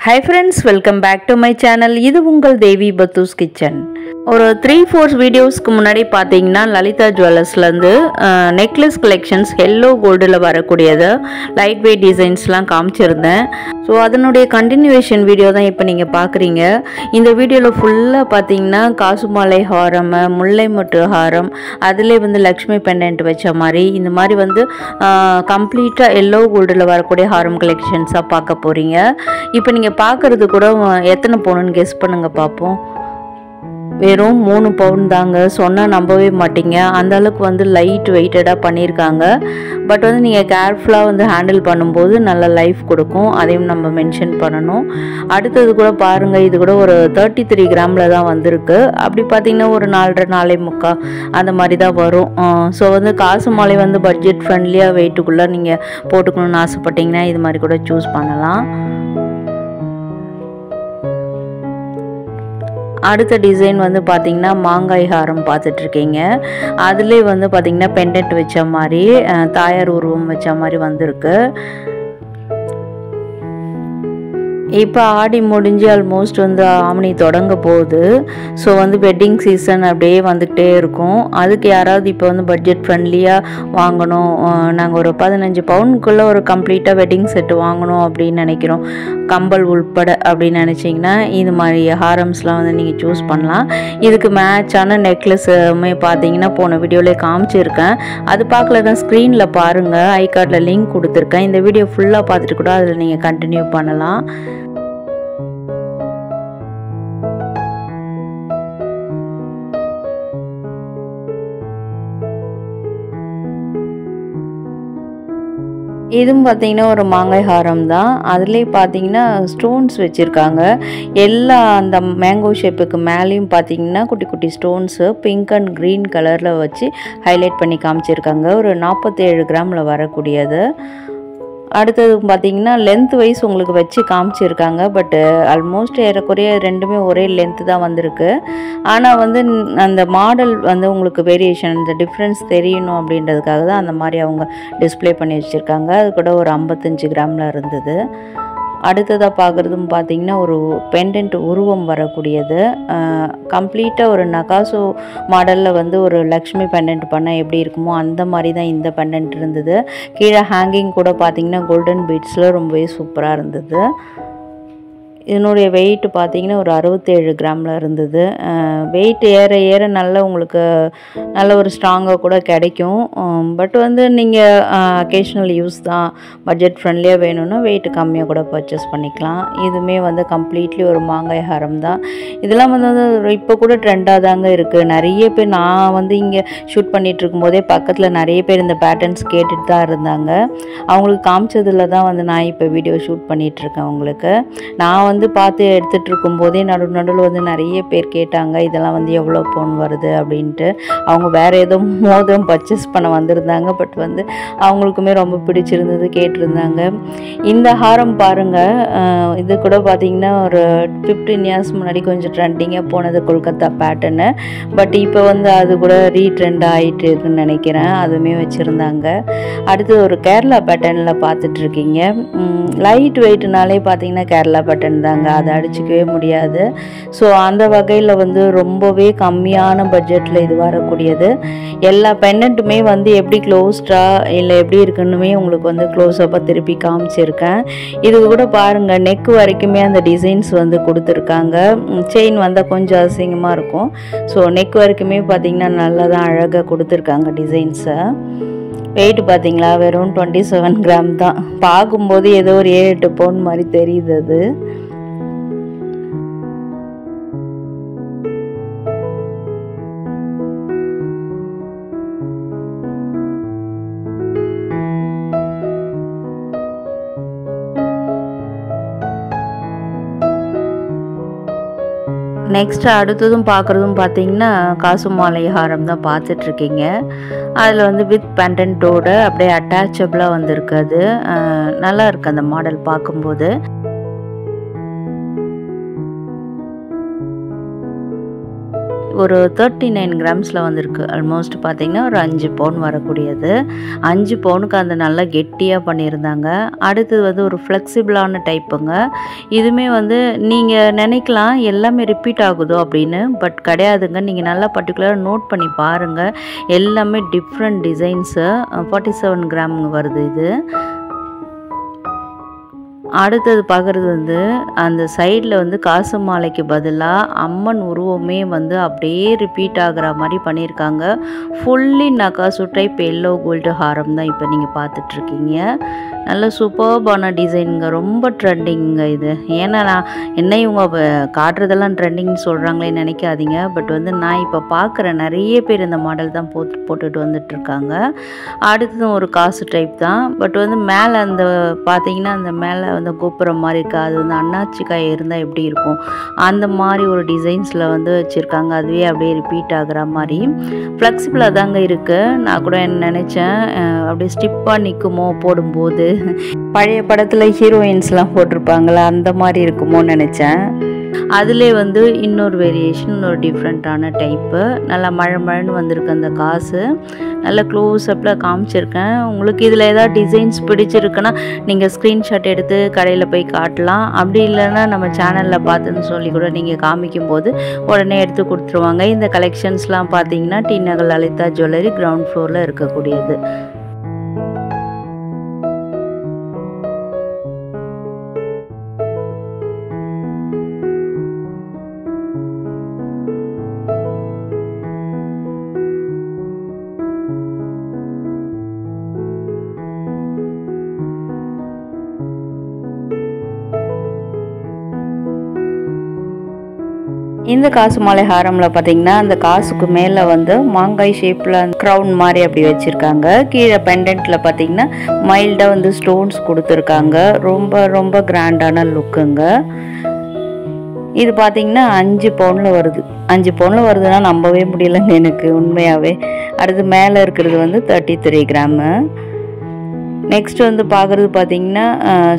Hi friends, welcome back to my channel. இது உங்கள் தேவி பத்தூஸ் kitchen. ஒரு 3-4 வீடியோஸ்க்கு முன்னாடி பார்த்தீங்கன்னா லலிதா ஜுவல்லர்ஸ்லேருந்து நெக்லஸ் கலெக்ஷன்ஸ் எல்லோ கோல்டில் வரக்கூடியது லைட் வெயிட் டிசைன்ஸ்லாம் காமிச்சிருந்தேன். ஸோ அதனுடைய கண்டினியூவேஷன் வீடியோ தான் இப்போ நீங்கள் பார்க்குறீங்க. இந்த வீடியோவில் ஃபுல்லாக பார்த்தீங்கன்னா காசுமாலை ஹாரம், முல்லை மொட்டு ஹாரம், அதிலே வந்து லக்ஷ்மி பெண்டன்ட் வச்ச மாதிரி இந்த மாதிரி வந்து கம்ப்ளீட்டாக எல்லோ கோல்டில் வரக்கூடிய ஹாரம் கலெக்ஷன்ஸாக பார்க்க போகிறீங்க. இப்போ நீங்கள் பார்க்குறது கூட எத்தனை பவுனுன்னு கெஸ் பண்ணுங்கள் பார்ப்போம். வெறும் 3 பவுன் தாங்க. சொன்னால் நம்பவே மாட்டீங்க. அந்த அளவுக்கு வந்து லைட் வெயிட்டடாக பண்ணியிருக்காங்க. பட் வந்து நீங்கள் கேர்ஃபுல்லாக வந்து ஹேண்டில் பண்ணும்போது நல்ல லைஃப் கொடுக்கும். அதையும் நம்ம மென்ஷன் பண்ணணும். அடுத்தது கூட பாருங்கள், இது கூட ஒரு 33 கிராமில் தான் வந்திருக்கு. அப்படி பார்த்தீங்கன்னா ஒரு 4.5-4.25 அந்த மாதிரி தான் வரும். ஸோ வந்து காசு மாலை வந்து பட்ஜெட் ஃப்ரெண்ட்லியாக வெயிட்டுக்குள்ளே நீங்கள் போட்டுக்கணுன்னு ஆசைப்பட்டீங்கன்னா இது மாதிரி கூட சூஸ் பண்ணலாம். அடுத்த டிசைன் வந்து பார்த்திங்கன்னா மாங்காய் ஹாரம் பார்த்துட்ருக்கீங்க. அதிலே வந்து பார்த்திங்கன்னா பெண்டன்ட் வச்ச மாதிரி தாயார் உருவம் வச்ச மாதிரி வந்திருக்கு. இப்போ ஆடி முடிஞ்சு ஆல்மோஸ்ட் வந்து ஆவணி தொடங்க போகுது. ஸோ வந்து வெட்டிங் சீசன் அப்படியே வந்துக்கிட்டே இருக்கும். அதுக்கு யாராவது இப்போ வந்து பட்ஜெட் ஃப்ரெண்ட்லியாக வாங்கணும், நாங்கள் ஒரு 15 பவுனுக்குள்ளே ஒரு கம்ப்ளீட்டாக வெட்டிங் செட்டு வாங்கணும் அப்படின்னு நினைக்கிறோம், கம்பல் உள்பட அப்படின்னு நினச்சிங்கன்னா இது மாதிரி ஹாரம்ஸ்லாம் வந்து நீங்கள் சூஸ் பண்ணலாம். இதுக்கு மேட்சான நெக்லஸுமே பார்த்தீங்கன்னா போன வீடியோவிலே காமிச்சிருக்கேன். அது பார்க்கலன்னா ஸ்க்ரீனில் பாருங்கள், ஐ கார்டில் லிங்க் கொடுத்துருக்கேன். இந்த வீடியோ ஃபுல்லாக பார்த்துட்டு கூட அதில் நீங்கள் கண்டினியூ பண்ணலாம். இதுவும் பார்த்தீங்கன்னா ஒரு மாங்காய் ஹாரம் தான். அதுலேயே பார்த்தீங்கன்னா ஸ்டோன்ஸ் வச்சுருக்காங்க. எல்லா அந்த மேங்கோ ஷேப்புக்கு மேலேயும் பார்த்தீங்கன்னா குட்டி குட்டி ஸ்டோன்ஸு பிங்க் அண்ட் க்ரீன் கலரில் வச்சு ஹைலைட் பண்ணி காமிச்சிருக்காங்க. ஒரு 47 கிராமில் வரக்கூடியது. அடுத்தது பார்த்திங்கன்னா லென்த் வைஸ் உங்களுக்கு வச்சு காமிச்சிருக்காங்க. பட்டு ஆல்மோஸ்ட் ஏறக்குறைய ரெண்டுமே ஒரே லென்த்து தான் வந்திருக்கு. ஆனால் வந்து அந்த மாடல் வந்து உங்களுக்கு வேரியேஷன், இந்த டிஃப்ரென்ஸ் தெரியணும் அப்படின்றதுக்காக தான் அந்த மாதிரி அவங்க டிஸ்பிளே பண்ணி வச்சுருக்காங்க. அது கூட ஒரு 55 கிராமில் இருந்தது. அடுத்ததாக பார்க்குறதும் பார்த்திங்கன்னா ஒரு பெண்டன்ட் உருவம் வரக்கூடியது. கம்ப்ளீட்டாக ஒரு நகாசோ மாடலில் வந்து ஒரு லக்ஷ்மி பெண்டன்ட் பண்ணால் எப்படி இருக்குமோ அந்த மாதிரி தான் இந்த பெண்டன்ட் இருந்தது. கீழே ஹேங்கிங் கூட பார்த்திங்கன்னா கோல்டன் பீட்ஸில் ரொம்பவே சூப்பராக இருந்தது. இதனுடைய வெயிட் பார்த்திங்கன்னா ஒரு 67 கிராமில் இருந்தது. வெயிட் ஏற ஏற நல்ல உங்களுக்கு நல்ல ஒரு ஸ்ட்ராங்காக கூட கிடைக்கும். பட் வந்து நீங்கள் அக்கேஷ்னல் யூஸ் தான், பட்ஜெட் ஃப்ரெண்ட்லியாக வேணும்னா வெயிட் கம்மியாக கூட பர்ச்சேஸ் பண்ணிக்கலாம். இதுவுமே வந்து கம்ப்ளீட்லி ஒரு மாங்காய் ஹாரம் தான். இதெல்லாம் வந்து இப்போ கூட ட்ரெண்டாக தாங்க இருக்குது. நிறைய பேர், நான் வந்து இங்கே ஷூட் பண்ணிகிட்டு இருக்கும்போதே பக்கத்தில் நிறைய பேர் இந்த பேட்டர்ன்ஸ் கேட்டுட்டு தான் இருந்தாங்க. அவங்களுக்கு காமிச்சதில் தான் வந்து நான் இப்போ வீடியோ ஷூட் பண்ணிகிட்ருக்கேன். உங்களுக்கு நான் வந்து பார்த்து எடுத்துகிட்டு இருக்கும்போதே நடுவில் வந்து நிறைய பேர் கேட்டாங்க இதெல்லாம் வந்து எவ்வளோ பவுன் வருது அப்படின்ட்டு. அவங்க வேறு ஏதோ மோதிரம் பர்ச்சேஸ் பண்ண வந்திருந்தாங்க. பட் வந்து அவங்களுக்குமே ரொம்ப பிடிச்சிருந்தது, கேட்டிருந்தாங்க. இந்த ஹாரம் பாருங்கள், இது கூட பார்த்திங்கன்னா ஒரு 15 இயர்ஸ் முன்னாடி கொஞ்சம் ட்ரெண்டிங்காக போனது கொல்கத்தா பேட்டர்னு. பட் இப்போ வந்து அது கூட ரீட்ரெண்ட் ஆகிட்டு இருக்குன்னு நினைக்கிறேன். அதுவுமே வச்சுருந்தாங்க. அடுத்து ஒரு கேரளா பேட்டர்னில் பார்த்துட்ருக்கீங்க. லைட் வெயிட்னாலே பார்த்திங்கன்னா கேரளா பேட்டர்ன் தாங்க, அதை அடிச்சிக்கவே முடியாது. ஸோ அந்த வகையில் வந்து ரொம்பவே கம்மியான பட்ஜெட்டில் இது வரக்கூடியது. எல்லா பெண்டன்ட்டுமே வந்து எப்படி க்ளோஸ்டாக இல்லை எப்படி இருக்குன்னுமே உங்களுக்கு வந்து க்ளோஸ்அப்பாக திருப்பி காமிச்சிருக்கேன். இது கூட பாருங்கள், நெக் வரைக்குமே அந்த டிசைன்ஸ் வந்து கொடுத்துருக்காங்க. செயின் வந்தால் கொஞ்சம் அசிங்கமாக இருக்கும். ஸோ நெக் வரைக்குமே பார்த்திங்கன்னா நல்லா தான் அழகாக கொடுத்துருக்காங்க டிசைன்ஸை. வெயிட் பார்த்திங்களா, வெறும் 27 கிராம் தான். பார்க்கும்போது ஏதோ ஒரு 7-8 பவுன் மாதிரி தெரியுது அது. நெக்ஸ்ட் அடுத்ததும் பார்க்குறதும் பார்த்திங்கன்னா காசு மாலை ஹாரம் தான் பார்த்துட்ருக்கீங்க. அதில் வந்து வித் பெண்டன்ட்டோட அப்படியே அட்டாச்சபிளாக வந்திருக்கு. அது நல்லா இருக்குது அந்த மாடல் பார்க்கும்போது. ஒரு 39 கிராம்ஸில் வந்திருக்கு. ஆல்மோஸ்ட் பார்த்திங்கன்னா ஒரு 5 பவுன் வரக்கூடியது. 5 பவுனுக்கு அந்த நல்லா கெட்டியாக பண்ணியிருந்தாங்க. அடுத்தது வந்து ஒரு ஃப்ளெக்சிபிளான டைப்புங்க. இதுவுமே வந்து நீங்கள் நினைக்கலாம் எல்லாமே ரிப்பீட் ஆகுதோ அப்படின்னு, பட் கிடையாதுங்க. நீங்கள் நல்லா பர்டிகுலராக நோட் பண்ணி பாருங்கள். எல்லாமே டிஃப்ரெண்ட் டிசைன்ஸு. 47 கிராமுங்க வருது இது. அடுத்தது பார்க்குறது வந்து அந்த சைடில் வந்து காசு மாலைக்கு பதிலாக அம்மன் உருவமே வந்து அப்படியே ரிப்பீட் ஆகிற மாதிரி பண்ணியிருக்காங்க. ஃபுல்லி நகாசு டைப் எல்லோ கோல்டு ஹாரம் தான் இப்போ நீங்கள் பார்த்துட்ருக்கீங்க. நல்ல சூப்பர்பான டிசைனுங்க. ரொம்ப ட்ரெண்டிங்க இது. ஏன்னா நான் என்ன இவங்க காட்டுறதெல்லாம் ட்ரெண்டிங்னு சொல்கிறாங்களே நினைக்காதீங்க. பட் வந்து நான் இப்போ பார்க்குற நிறைய பேர் இந்த மாடல் தான் போட்டுட்டு வந்துட்டுருக்காங்க. அடுத்தது ஒரு காசு டைப் தான். பட் வந்து மேலே அந்த பார்த்தீங்கன்னா அந்த மேலே வந்து கோபுரம் மாதிரி இருக்குது. அது வந்து அண்ணாச்சி காய் இருந்தால் எப்படி இருக்கும் அந்த மாதிரி ஒரு டிசைன்ஸில் வந்து வச்சுருக்காங்க. அதுவே அப்படியே ரிப்பீட் ஆகிற மாதிரி ஃப்ளெக்சிபிளாக தாங்க இருக்குது. நான் கூட என்ன நினச்சேன் அப்படியே ஸ்டிப்பாக நிற்குமோ போடும்போது, பழைய படத்தில் ஹீரோயின்ஸ்லாம் போட்டிருப்பாங்களா அந்த மாதிரி இருக்குமோன்னு நினச்சேன். அதிலே வந்து இன்னொரு வேரியேஷன், இன்னொரு டிஃப்ரெண்ட்டான டைப்பு. நல்லா மழைன்னு வந்திருக்கு அந்த காசு. நல்லா க்ளோஸ்அப்பில் காமிச்சிருக்கேன். உங்களுக்கு இதில் ஏதாவது டிசைன்ஸ் பிடிச்சிருக்குன்னா நீங்கள் ஸ்க்ரீன்ஷாட் எடுத்து கடையில் போய் காட்டலாம். அப்படி இல்லைன்னா நம்ம சேனலில் பார்த்துன்னு சொல்லி கூட நீங்கள் காமிக்கும்போது உடனே எடுத்து கொடுத்துருவாங்க. இந்த கலெக்ஷன்ஸ்லாம் பார்த்தீங்கன்னா டி நகர் லலிதா ஜுவல்லரி கிரவுண்ட் ஃப்ளோரில் இருக்கக்கூடியது. இந்த காசு மாலை ஹாரமில் பார்த்திங்கன்னா அந்த காசுக்கு மேலே வந்து மாங்காய் ஷேப்பில் க்ரௌன் மாதிரி அப்படி வச்சுருக்காங்க. கீழே பெண்டன்ட்டில் பார்த்திங்கன்னா மைல்டாக வந்து ஸ்டோன்ஸ் கொடுத்துருக்காங்க. ரொம்ப ரொம்ப கிராண்டான லுக்குங்க. இது பார்த்திங்கன்னா 5 பவுனில் வருது. 5 பவுனில் வருதுன்னா நம்பவே முடியலைங்க எனக்கு உண்மையாகவே. அடுத்து மேலே இருக்கிறது வந்து 33 கிராமு. நெக்ஸ்ட் வந்து பார்க்குறது பார்த்திங்கன்னா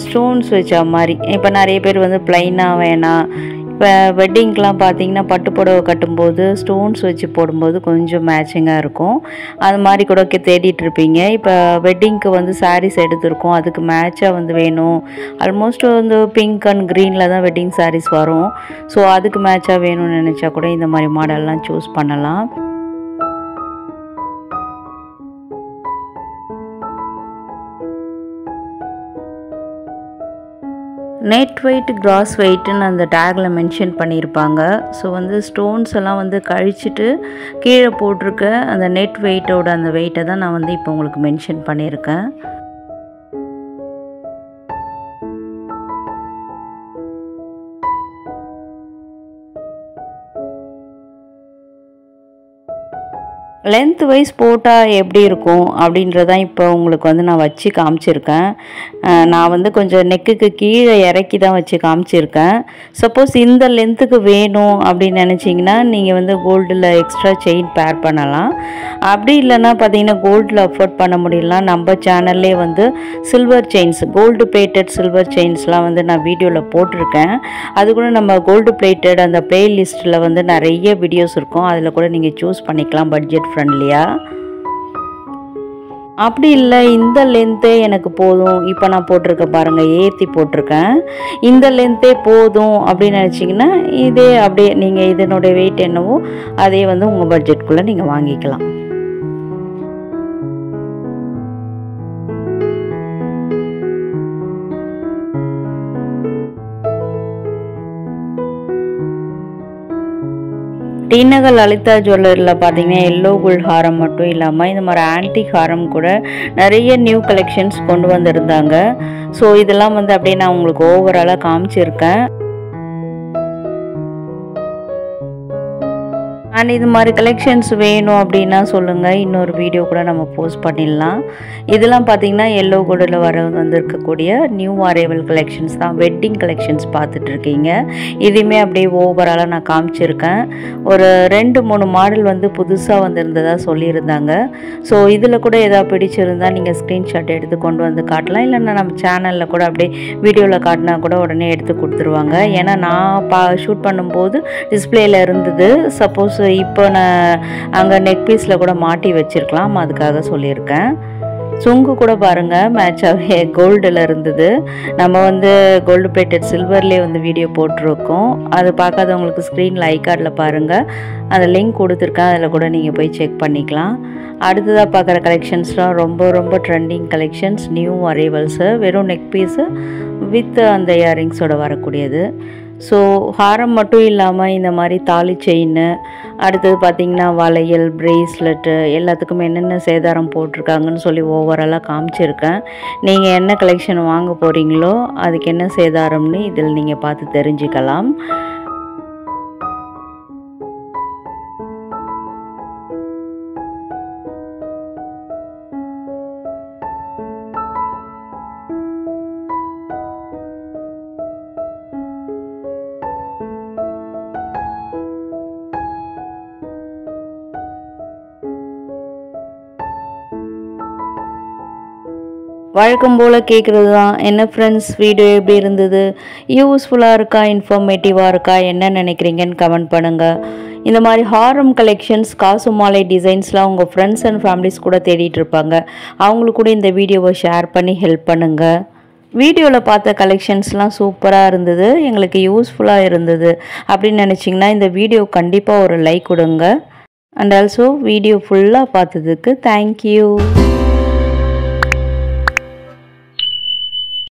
ஸ்டோன்ஸ் வச்ச மாதிரி. இப்போ நிறைய பேர் வந்து ப்ளைனாக வேணாம், இப்போ வெட்டிங்க்கெலாம் பார்த்திங்கன்னா பட்டு புடவை கட்டும்போது ஸ்டோன்ஸ் வச்சு போடும்போது கொஞ்சம் மேட்சிங்காக இருக்கும். அது மாதிரி கூட தேடிட்டுருப்பீங்க. இப்போ வெட்டிங்க்கு வந்து சாரீஸ் எடுத்திருக்கோம், அதுக்கு மேட்சாக வந்து வேணும். ஆல்மோஸ்ட் வந்து பிங்க் அண்ட் க்ரீனில் தான் வெட்டிங் சாரீஸ் வரும். ஸோ அதுக்கு மேட்சாக வேணும்னு நினச்சா கூட இந்த மாதிரி மாடல்லாம் சூஸ் பண்ணலாம். நெட் வெயிட் கிராஸ் வெயிட்டுன்னு அந்த டேக்கில் மென்ஷன் பண்ணியிருப்பாங்க. ஸோ வந்து ஸ்டோன்ஸ் எல்லாம் வந்து கழிச்சிட்டு கீழே போட்டிருக்க அந்த நெட் வெயிட்டோட அந்த வெயிட்டை தான் நான் வந்து இப்போ உங்களுக்கு மென்ஷன் பண்ணியிருக்கேன். லென்த் வைஸ் போட்டால் எப்படி இருக்கும் அப்படின்றதான் இப்போ உங்களுக்கு வந்து நான் வச்சு காமிச்சிருக்கேன். நான் வந்து கொஞ்சம் நெக்குக்கு கீழே இறக்கி தான் வச்சு காமிச்சிருக்கேன். சப்போஸ் இந்த லென்த்துக்கு வேணும் அப்படின்னு நினச்சிங்கன்னா நீங்கள் வந்து கோல்டில் எக்ஸ்ட்ரா செயின் பேர் பண்ணலாம். அப்படி இல்லைன்னா பார்த்தீங்கன்னா கோல்டில் அஃபோர்ட் பண்ண முடியலனா நம்ம சேனல்லே வந்து silver chains, gold plated silver செயின்ஸ்லாம் வந்து நான் வீடியோவில் போட்டிருக்கேன். அது கூட நம்ம கோல்டு பிளேட்டட் அந்த பிளேலிஸ்ட்டில் வந்து நிறைய வீடியோஸ் இருக்கும். அதில் கூட நீங்கள் சூஸ் பண்ணிக்கலாம் பட்ஜெட் ஃப்ரெண்ட்லியா. அப்படி இல்லை இந்த லென்த்தே எனக்கு போதும், இப்போ நான் போட்டிருக்கேன் பாருங்கள் ஏற்றி போட்டிருக்கேன், இந்த லென்த்தே போதும் அப்படின்னு நினச்சிங்கன்னா இதே அப்படியே நீங்கள் இதனுடைய வெயிட் என்னவோ அதே வந்து உங்கள் பட்ஜெட்குள்ளே நீங்கள் வாங்கிக்கலாம். டி நகர் லலிதா ஜுவல்லரியில் பார்த்தீங்கன்னா எல்லோ கோல்ட் ஹாரம் மட்டும் இல்லாமல் இந்த மாதிரி ஆன்டிக் ஹாரம் கூட நிறைய நியூ கலெக்ஷன்ஸ் கொண்டு வந்திருந்தாங்க. ஸோ இதெல்லாம் வந்து அப்படியே நான் உங்களுக்கு ஓவராலாக காமிச்சிருக்கேன். அண்ட் இது மாதிரி கலெக்ஷன்ஸ் வேணும் அப்படின்னா சொல்லுங்கள், இன்னொரு வீடியோ கூட நம்ம போஸ்ட் பண்ணிடலாம். இதெல்லாம் பார்த்திங்கன்னா எல்லோ கோல்டில் வந்திருக்கக்கூடிய நியூ அரைவல் கலெக்ஷன்ஸ் தான், வெட்டிங் கலெக்ஷன்ஸ் பார்த்துட்ருக்கீங்க. இதுவுமே அப்படியே ஓவராலாக நான் காமிச்சிருக்கேன். ஒரு 2-3 மாடல் வந்து புதுசாக வந்திருந்ததாக சொல்லியிருந்தாங்க. ஸோ இதில் கூட எதாவது பிடிச்சிருந்தால் நீங்கள் ஸ்க்ரீன்ஷாட் எடுத்து கொண்டு வந்து காட்டலாம். இல்லைன்னா நம்ம சேனலில் கூட அப்படியே வீடியோவில் காட்டினா கூட உடனே எடுத்து கொடுத்துருவாங்க. ஏன்னா நான் ஷூட் பண்ணும்போது டிஸ்பிளேயில் இருந்தது. சப்போஸ் இப்போ நான் அங்கே நெக் பீஸில் கூட மாட்டி வச்சுருக்கலாம், அதுக்காக சொல்லியிருக்கேன். சுங்கு கூட பாருங்கள் மேட்சாகவே கோல்டில் இருந்தது. நம்ம வந்து கோல்டு பிளேட்டட் சில்வர்லேயே வந்து வீடியோ போட்டிருக்கோம். அது பார்க்காதவங்களுக்கு ஸ்க்ரீனில் ஐகார்டில் பாருங்கள், அந்த லிங்க் கொடுத்துருக்கேன், அதில் கூட நீங்கள் போய் செக் பண்ணிக்கலாம். அடுத்ததாக பார்க்குற கலெக்ஷன்ஸ்லாம் ரொம்ப ரொம்ப ட்ரெண்டிங் கலெக்ஷன்ஸ், நியூ அரைவல்ஸு, வெறும் நெக் பீஸு வித் அந்த இயரிங்ஸோடு வரக்கூடியது. ஸோ ஹாரம் மட்டும் இல்லாமல் இந்த மாதிரி தாலி செயின், அடுத்தது பார்த்திங்கன்னா வளையல், பிரேஸ்லெட்டு எல்லாத்துக்கும் என்னென்ன சேதாரம் போட்டிருக்காங்கன்னு சொல்லி ஓவராலாக காமிச்சிருக்கேன். நீங்கள் என்ன கலெக்ஷன் வாங்க போகிறீங்களோ அதுக்கு என்ன சேதாரம்னு இதில் நீங்கள் பார்த்து தெரிஞ்சுக்கலாம். வழக்கம் போல் கேட்குறது தான், என்ன ஃப்ரெண்ட்ஸ் வீடியோ எப்படி இருந்தது, யூஸ்ஃபுல்லாக இருக்கா, இன்ஃபர்மேட்டிவாக இருக்கா, என்ன நினைக்கிறீங்கன்னு கமெண்ட் பண்ணுங்கள். இந்த மாதிரி ஹாரம் கலெக்ஷன்ஸ், காசு மாலை டிசைன்ஸ்லாம் உங்கள் ஃப்ரெண்ட்ஸ் அண்ட் ஃபேமிலிஸ் கூட தேடிட்டு இருப்பாங்க, அவங்களுக்கு கூட இந்த வீடியோவை ஷேர் பண்ணி ஹெல்ப் பண்ணுங்கள். வீடியோவில் பார்த்த கலெக்ஷன்ஸ்லாம் சூப்பராக இருந்தது, எங்களுக்கு யூஸ்ஃபுல்லாக இருந்தது அப்படின்னு நினச்சிங்கன்னா இந்த வீடியோ கண்டிப்பாக ஒரு லைக் கொடுங்க. அண்ட் ஆல்சோ வீடியோ ஃபுல்லாக பார்த்ததுக்கு தேங்க்யூ.